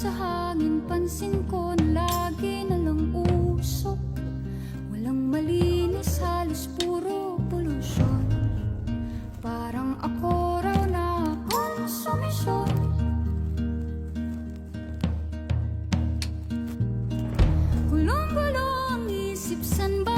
sa hangin, pansin ko na lagi na lang usok. Walang malinis, halos puro polusyon. Parang ako raw na konsumisyon. Gulong-gulo ang isip, san ba